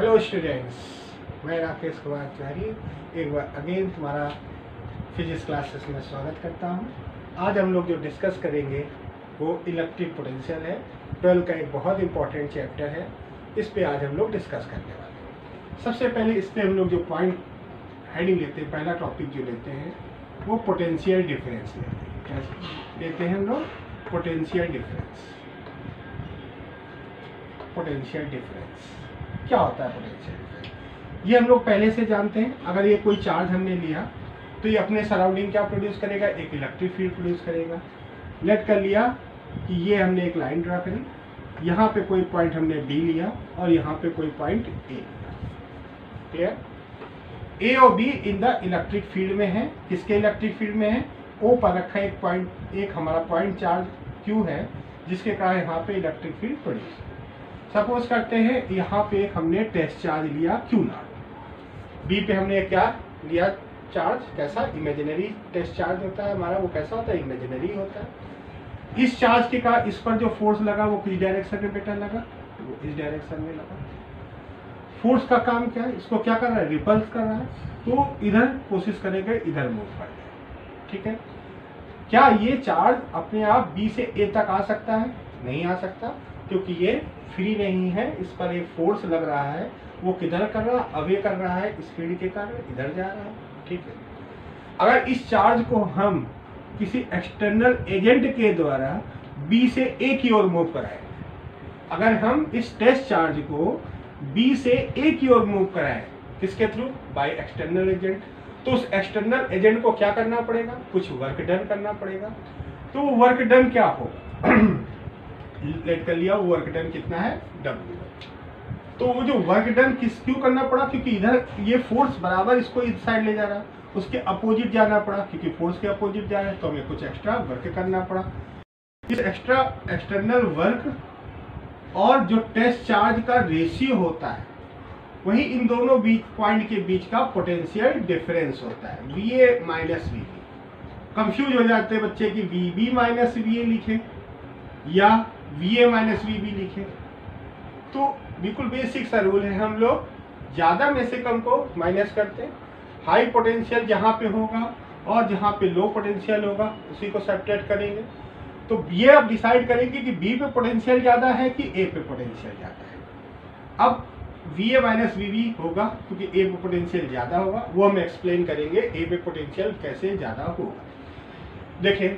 Hello students, मैं राकेश कुमार तिवारी एक बार again तुम्हारा फिजिक्स क्लासेस में स्वागत करता हूं। आज हम लोग जो डिस्कस करेंगे वो इलेक्ट्रिक पोटेंशियल है। 12 का एक बहुत इंपॉर्टेंट चैप्टर है, इस पे आज हम लोग डिस्कस करने वाले हैं। सबसे पहले इस पे हम लोग जो पॉइंट हेडिंग लेते हैं, पहला टॉपिक जो लेते हैं वो पोटेंशियल डिफरेंस लेते हैं। क्या लेते हैं हम लोग? Potential difference. पोटेंशियल डिफरेंस क्या होता है? पोटेंशियल डिफरेंस ये हम लोग पहले से जानते हैं। अगर ये कोई चार्ज हमने लिया तो ये अपने सराउंडिंग क्या प्रोड्यूस करेगा? एक इलेक्ट्रिक फील्ड प्रोड्यूस करेगा। लेट कर लिया कि ये हमने एक लाइन ड्रा करी, यहाँ पे कोई पॉइंट हमने बी लिया और यहाँ पे कोई पॉइंट ए लिया। क्लियर? ए और be in the electric field में है। किसके इलेक्ट्रिक फील्ड में है? ओ पर रखा एक पॉइंट, एक हमारा पॉइंट चार्ज क्यू है, जिसके कारण यहाँ पे इलेक्ट्रिक फील्ड प्रोड्यूस। सपोज करते हैं यहाँ पे एक हमने टेस्ट चार्ज लिया क्यू नॉट। बी पे हमने क्या लिया चार्ज? कैसा? इमेजिनरी टेस्ट चार्ज होता है हमारा। वो कैसा होता है? इमेजिनरी होता है। इस चार्ज के कारण इस पर जो फोर्स लगा वो किस डायरेक्शन में बेटा लगा? वो इस डायरेक्शन में लगा। फोर्स का काम क्या है? इसको क्या कर रहा है? रिपल्स कर रहा है, तो इधर कोशिश करेगा इधर मूव कर जाए। ठीक है? क्या ये चार्ज अपने आप बी से ए तक आ सकता है? नहीं आ सकता, क्योंकि ये फ्री नहीं है। इस पर एक फोर्स लग रहा है, वो किधर कर रहा है? अवे कर रहा है, स्पीड के कारण इधर जा रहा है। ठीक है? अगर इस चार्ज को हम किसी एक्सटर्नल एजेंट के द्वारा बी से ए की ओर मूव कराएं, अगर हम इस टेस्ट चार्ज को बी से ए की ओर मूव कराएं, किसके थ्रू? बाय एक्सटर्नल एजेंट, तो उस एक्सटर्नल एजेंट को क्या करना पड़ेगा? कुछ वर्क डन करना पड़ेगा। तो वर्क डन क्या होगा? लेट कर लिया, वो वर्क डन कितना है? W। तो वो जो वर्क डन क्यों करना पड़ा? क्योंकि इधर ये फोर्स बराबर इसको इस साइड ले जा रहा है, उसके अपोजिट जाना पड़ा। क्योंकि फोर्स के अपोजिट जा रहा है तो हमें कुछ एक्स्ट्रा वर्क करना पड़ा। इस एक्स्ट्रा एक्सटर्नल वर्क और जो टेस्ट चार्ज का रेशियो होता है, वही इन दोनों बीच पॉइंट के बीच का पोटेंशियल डिफरेंस होता है, VA माइनस VB। कंफ्यूज हो जाते हैं बच्चे कि VB माइनस VA लिखे या VA माइनस VB लिखे। तो बिल्कुल बेसिक सा रूल है, हम लोग ज्यादा में से कम को माइनस करते हैं। हाई पोटेंशियल जहाँ पे होगा और जहाँ पे लो पोटेंशियल होगा उसी को सब्ट्रैक्ट करेंगे। तो ये अब डिसाइड करेंगे कि बी पे पोटेंशियल ज्यादा है कि ए पे पोटेंशियल ज्यादा है। अब VA माइनस VB होगा क्योंकि ए पे पोटेंशियल ज्यादा होगा, वो हम एक्सप्लेन करेंगे ए पे पोटेंशियल कैसे ज्यादा होगा। देखें,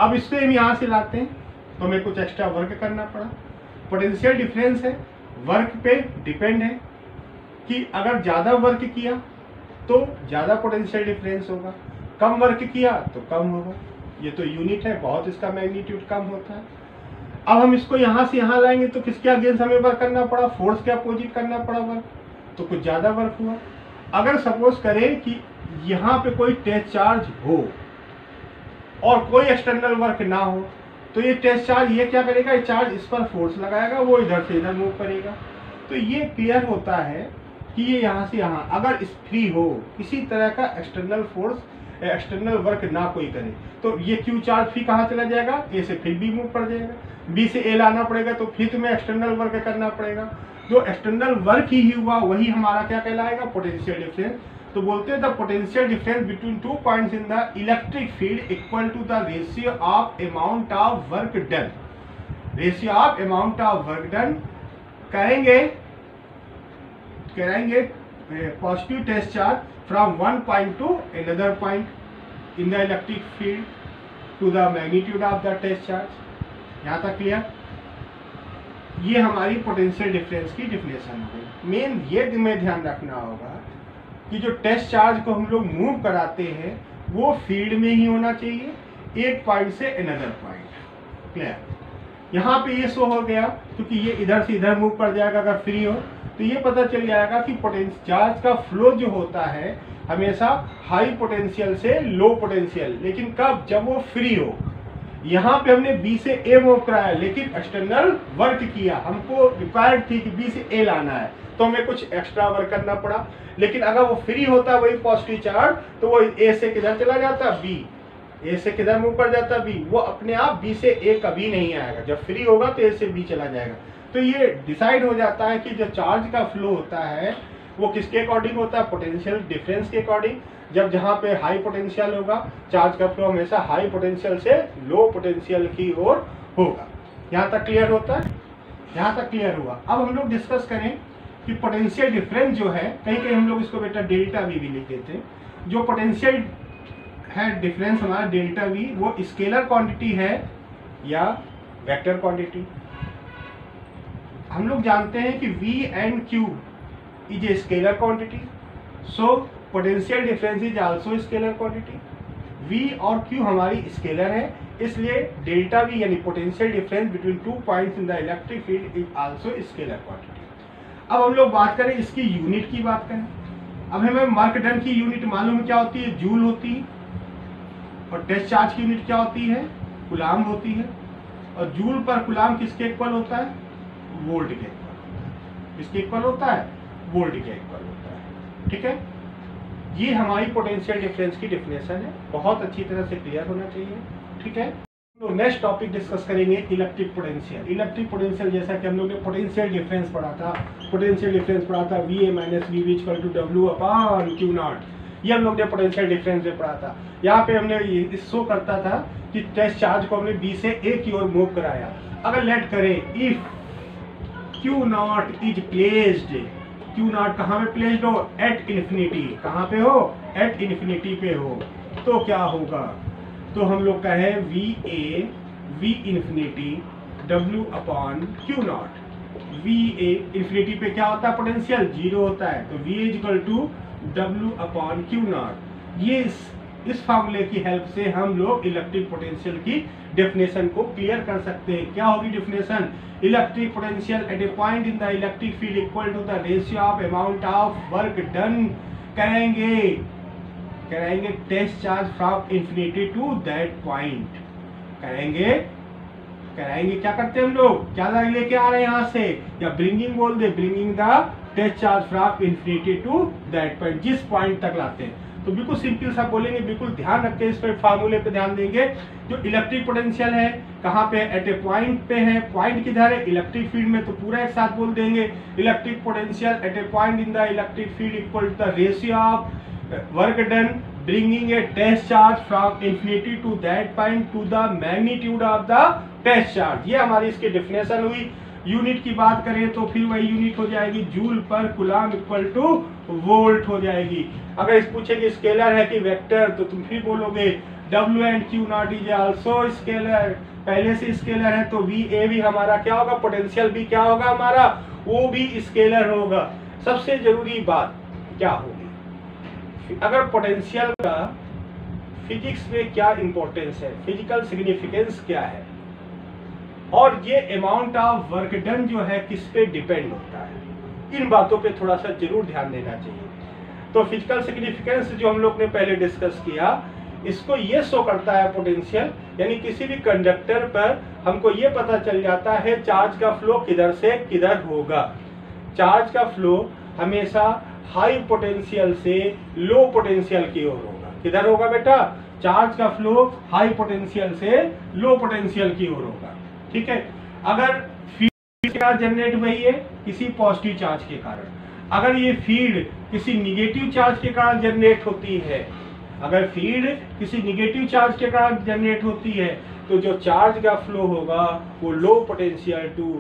अब इससे हम यहाँ से लाते हैं तो हमें कुछ एक्स्ट्रा वर्क करना पड़ा। पोटेंशियल डिफरेंस है, वर्क पे डिपेंड है कि अगर ज्यादा वर्क किया तो ज्यादा पोटेंशियल डिफरेंस होगा, कम वर्क किया तो कम होगा। ये तो यूनिट है, बहुत इसका मैग्नीट्यूड कम होता है। अब हम इसको यहाँ से यहाँ लाएंगे तो किसके अगेंस्ट हमें वर्क करना पड़ा? फोर्स के अपोजिट करना पड़ा वर्क, तो कुछ ज्यादा वर्क हुआ। अगर सपोज करें कि यहाँ पे कोई टेस्ट चार्ज हो और कोई एक्सटर्नल वर्क ना हो, तो ये टेस्ट चार्ज ये क्या करेगा? ये चार्ज इस पर फोर्स लगाएगा, वो इधर से इधर मूव करेगा। तो ये क्लियर होता है कि ये यहाँ से यहाँ अगर फ्री हो, किसी तरह का एक्सटर्नल फोर्स एक्सटर्नल वर्क ना कोई करे, तो ये क्यू चार्ज फिर कहाँ चला जाएगा? ए से फिर बी मूव कर जाएगा, बी से ए लाना पड़ेगा, तो फिर तुम्हें एक्सटर्नल वर्क करना पड़ेगा। जो एक्सटर्नल वर्क ही हुआ वही हमारा क्या कहलाएगा? Potential difference. तो बोलते हैं the potential difference between two points in the electric field equal to the ratio of amount of work done. Ratio of amount of work done करेंगे positive test charge from one point to another point in the electric field to the magnitude of the test charge. यहाँ तक clear? ये हमारी potential difference की definition है। Main ये में ध्यान रखना होगा कि जो टेस्ट चार्ज को हम लोग मूव कराते हैं वो फील्ड में ही होना चाहिए, एक पॉइंट से अनदर पॉइंट। क्लियर? यहाँ पे ये शो हो गया क्योंकि ये इधर से इधर मूव कर जाएगा। अगर फ्री हो तो ये पता चल जाएगा कि पोटेंशियल चार्ज का फ्लो जो होता है हमेशा हाई पोटेंशियल से लो पोटेंशियल, लेकिन कब? जब वो फ्री हो। यहाँ पे हमने बी से ए मूव कराया, लेकिन एक्सटर्नल वर्क किया, हमको रिक्वायर्ड थी कि बी से ए लाना है, तो हमें कुछ एक्स्ट्रा वर्क करना पड़ा। लेकिन अगर वो फ्री होता वही पॉजिटिव चार्ज, तो वो ए से किधर चला जाता? बी। ए से किधर मूव कर जाता है, बी, वो अपने आप बी से ए कभी नहीं आएगा, जब फ्री होगा तो ए से बी चला जाएगा। तो ये डिसाइड हो जाता है कि जो चार्ज का फ्लो होता है वो किसके अकॉर्डिंग होता है, पोटेंशियल डिफरेंस के अकॉर्डिंग। जब जहाँ पे हाई पोटेंशियल होगा चार्ज का फ्लो हमेशा हाई पोटेंशियल से लो पोटेंशियल की ओर होगा। यहाँ तक क्लियर होता है, यहाँ तक क्लियर हुआ। अब हम लोग डिस्कस करें कि पोटेंशियल डिफरेंस जो है, कहीं कहीं हम लोग इसको बेटा डेल्टा वी भी लिख देते हैं। जो पोटेंशियल है डिफरेंस हमारा डेल्टा वी, वो स्केलर क्वांटिटी है या वेक्टर क्वांटिटी। हम लोग जानते हैं कि V and Q is a scalar quantity, so potential difference is also scalar quantity. V और Q हमारी स्केलर है, इसलिए डेल्टा V यानी potential difference between 2 points in the electric field is also scalar quantity. अब हम लोग बात करें इसकी यूनिट की बात करें। अब हमें वर्क डन की यूनिट मालूम क्या होती है, जूल होती है, और टेस्ट चार्ज की यूनिट क्या होती है, कूलाम होती है। और जूल पर कूलाम किसके इक्वल होता है, वोल्ट के इक्वल होता है। किसके इक्वल होता है, वोल्ट के इक्वल होता है। ठीक है, ये हमारी पोटेंशियल डिफरेंस की डेफिनेशन है, बहुत अच्छी तरह से क्लियर होना चाहिए। ठीक है, तो नेक्स्ट टॉपिक डिस्कस करेंगे इलेक्ट्रिक पोटेंशियल। इलेक्ट्रिक पोटेंशियल जैसा कि हम लोग ने पोटेंशियल डिफरेंस पढ़ा था, पोटेंशियल डिफरेंस पढ़ा था VA minus VB equal to W upon Q0, ये हम लोग ने पोटेंशियल डिफरेंस में पढ़ा था। यहाँ पे हमने ये शो करता था कि टेस्ट चार्ज को हमने B से A की ओर मूव कराया। अगर लेट करें if Q0 is placed, Q0 कहाँ पे प्लेस्ड हो, एट इन्फिनिटी, कहाँ पे हो, एट इन्फिनिटी पे हो, तो क्या होगा, तो हम लोग कहें VA V infinity W upon Q0। VA infinity पे क्या होता है, पोटेंशियल 0 होता है, तो VA equal to W upon Q0। ये इस फार्मूले की हेल्प से हम लोग इलेक्ट्रिक पोटेंशियल की डेफिनेशन को क्लियर कर सकते हैं। क्या होगी definition, electric potential at a point in the electric field equal to the ratio of amount of work done करेंगे test charge from infinity to that point. करेंगे क्या करते हैं हम लोग, क्या लेके आ रहे हैं यहाँ से, या ब्रिंगिंग बोल दे, bringing the test charge from infinity to that point, जिस पॉइंट तक लाते हैं। तो बिल्कुल सिंपल सा बोलेंगे, बिल्कुल ध्यान रख के इस पर फार्मूले पे ध्यान देंगे। जो इलेक्ट्रिक पोटेंशियल है कहाँ पे, एट ए पॉइंट पे है, पॉइंट किधर है, इलेक्ट्रिक फील्ड में, तो पूरा एक साथ बोल देंगे electric potential at a point in the electric field equal to the ratio of work done bringing a test charge from infinity to that point to the magnitude of the test charge। ये हमारी इसकी definition हुई। Unit की बात करें तो फिर वही यूनिट हो जाएगी जूल पर कूलाम इक्वल टू वोल्ट हो जाएगी। अगर इस पूछे कि स्केलर है कि वेक्टर, तो तुम फिर बोलोगे W and Q0 is also scalar, पहले से स्केलर है, तो VA भी हमारा क्या होगा, पोटेंशियल भी क्या होगा हमारा, वो भी स्केलर होगा। सबसे जरूरी बात क्या होगी, अगर पोटेंशियल का फिजिक्स में क्या इंपॉर्टेंस है, फिजिकल सिग्निफिकेंस क्या है, और ये अमाउंट ऑफ वर्क डन जो है किस पे डिपेंड होता है, इन बातों पे थोड़ा सा जरूर ध्यान देना चाहिए। तो फिजिकल सिग्निफिकेंस जो हम लोग ने पहले डिस्कस किया, इसको ये शो करता है पोटेंशियल, यानी किसी भी कंडक्टर पर हमको ये पता चल जाता है चार्ज का फ्लो किधर से किधर होगा। चार्ज का फ्लो हमेशा हाई पोटेंशियल से लो पोटेंशियल की ओर होगा। किधर होगा बेटा, चार्ज का फ्लो हाई पोटेंशियल से लो पोटेंशियल की ओर होगा। ठीक है, अगर फील्ड का जनरेट हुई है किसी पॉजिटिव चार्ज के कारण, अगर ये फील्ड किसी निगेटिव चार्ज के कारण जनरेट होती है, अगर फील्ड किसी निगेटिव चार्ज के कारण जनरेट होती है, तो जो चार्ज का फ्लो होगा वो लो पोटेंशियल टू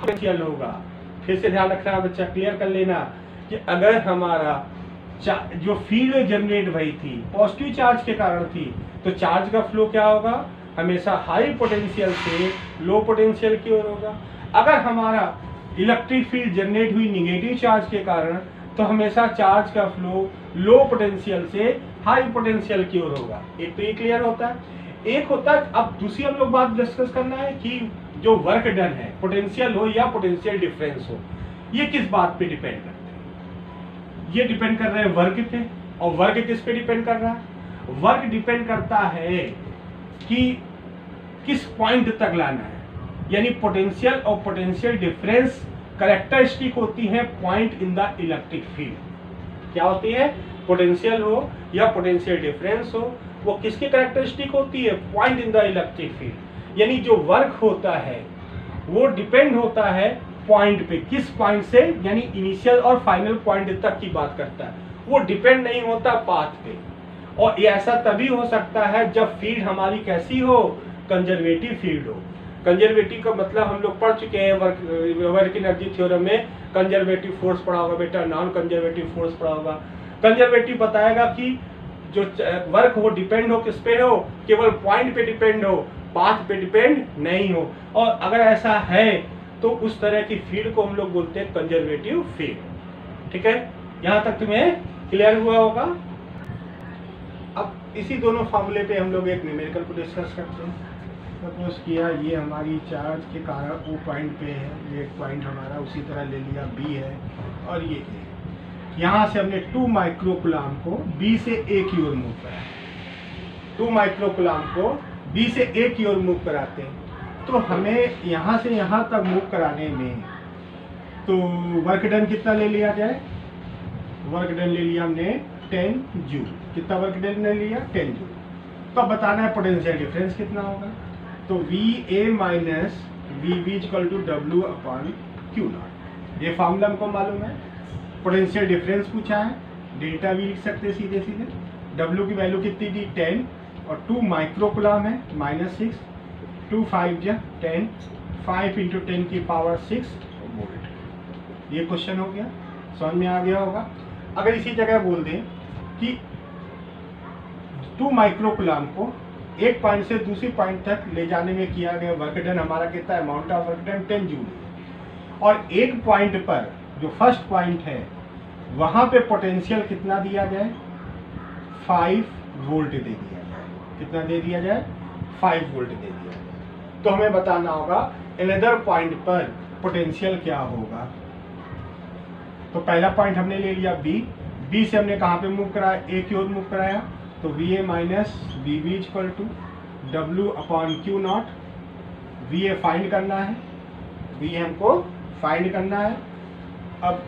पोटेंशियल होगा। फिर से ध्यान रखना बच्चा, क्लियर कर लेना कि अगर हमारा जो फील्ड जनरेट हुई थी पॉजिटिव चार्ज के कारण थी, तो चार्ज का फ्लो क्या होगा, हमेशा हाई पोटेंशियल से लो पोटेंशियल की ओर होगा। अगर हमारा इलेक्ट्रिक फील्ड जनरेट हुई निगेटिव चार्ज के कारण, तो हमेशा चार्ज का फ्लो लो पोटेंशियल से हाई पोटेंशियल की ओर होगा। एक तो ये क्लियर होता है। एक होता है, अब दूसरी हम लोग बात डिस्कस करना है कि जो वर्क डन है, पोटेंशियल हो या पोटेंशियल डिफरेंस हो, ये किस बात पे डिपेंड करते हैं, ये डिपेंड कर रहे हैं वर्क पे। और वर्क किस पे डिपेंड कर रहा है, वर्क डिपेंड करता है कि किस पॉइंट तक लाना है, यानी पोटेंशियल और पोटेंशियल डिफरेंस कैरेक्टरिस्टिक होती है point in the electric field. क्या होती है, पोटेंशियल हो या पोटेंशियल डिफरेंस हो, वो किसकी कैरेक्टरिस्टिक होती है? Point in the electric field. यानी जो वर्क होता है वो डिपेंड होता है पॉइंट पे। किस पॉइंट से? यानी इनिशियल और फाइनल पॉइंट तक की बात करता है, वो डिपेंड नहीं होता पाथ पे। और ये ऐसा तभी हो सकता है जब फील्ड हमारी कैसी हो? कंजर्वेटिव फील्ड हो। कंजर्वेटिव का मतलब हम लोग पढ़ चुके हैं वर्क एनर्जी थ्योरम में। कंजर्वेटिव फोर्स पढ़ा होगा बेटा, नॉन कंजर्वेटिव फोर्स पढ़ा होगा। कंजर्वेटिव बताएगा कि जो वर्क हो डिपेंड हो किस पे हो? केवल पॉइंट पे डिपेंड हो, पाथ पे डिपेंड नहीं हो। और अगर ऐसा है तो उस तरह की फील्ड को हम लोग बोलते हैं कंजर्वेटिव फील्ड। ठीक है, यहाँ तक तुम्हें क्लियर हुआ होगा। अब इसी दोनों फॉर्मूले पे हम लोग एक न्यूमेरिकल को डिस्कस करते हैं। सपोज किया ये हमारी चार्ज के कारण ओ पॉइंट पे है, ये एक पॉइंट हमारा उसी तरह ले लिया बी है और ये ए। यहाँ से हमने 2 माइक्रोकुलाम को बी से ए की ओर मूव कराया। 2 माइक्रोकुलाम को बी से ए की ओर मूव कराते हैं तो हमें यहाँ से यहाँ तक मूव कराने में तो वर्क डन कितना ले लिया जाए? वर्क डन ले लिया हमने 10 जूल। कितना वर्क डन ले लिया? 10 जूल। तो अब बताना है पोटेंशियल डिफरेंस कितना होगा। तो V A minus V B equal to W upon Q naught. ये फॉर्मूला हमको मालूम है। पोटेंशियल डिफरेंस पूछा है, डेल्टा वी लिख सकते सीधे सीधे। डब्ल्यू की वैल्यू कितनी दी? 10 और 2 माइक्रोकुलाम है -6, 2 5 जा 10, 5 इंटू 10 की पावर 6 वोल्ट। ये क्वेश्चन हो गया, समझ में आ गया होगा। अगर इसी जगह बोल दें कि 2 माइक्रोकुलाम को एक पॉइंट से दूसरी पॉइंट तक ले जाने में किया गया वर्क डन हमारा कितना है? Amount of work done 10 joule. और एक पॉइंट पर जो फर्स्ट पॉइंट है वहां पे पोटेंशियल कितना दिया जाए? 5 वोल्ट दे दिया जाए। कितना दे दिया जाए? 5 वोल्ट दे दिया जाए। तो हमें बताना होगा अनदर पॉइंट पर पोटेंशियल क्या होगा। तो पहला पॉइंट हमने ले लिया बी। बी से हमने कहाँ पे मूव कराया? ए की ओर मूव कराया। तो V A minus V B equal to W upon Q naught. V A find करना है, वी ए हमको फाइंड करना है। अब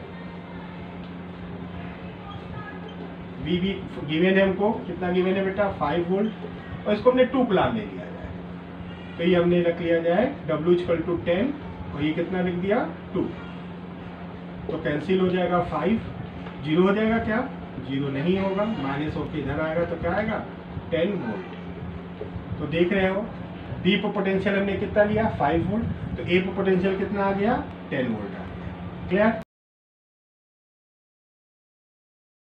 वी बी गिवन है हमको, कितना गिवन है बेटा? 5 वोल्ट। और इसको हमने 2 कुलाम ले लिया जाए तो ये हमने रख लिया जाए डब्ल्यू इक्वल टू 10 और ये कितना लिख दिया? 2। तो कैंसिल हो जाएगा 5, 0 हो जाएगा क्या? 0 नहीं होगा, माइनस होकर इधर आएगा तो क्या आएगा? 10 वोल्ट। तो देख रहे हो बी पर पोटेंशियल हमने कितना लिया? 5 वोल्ट। तो ए पर पोटेंशियल कितना आ गया? 10 वोल्ट आ गया। क्लियर?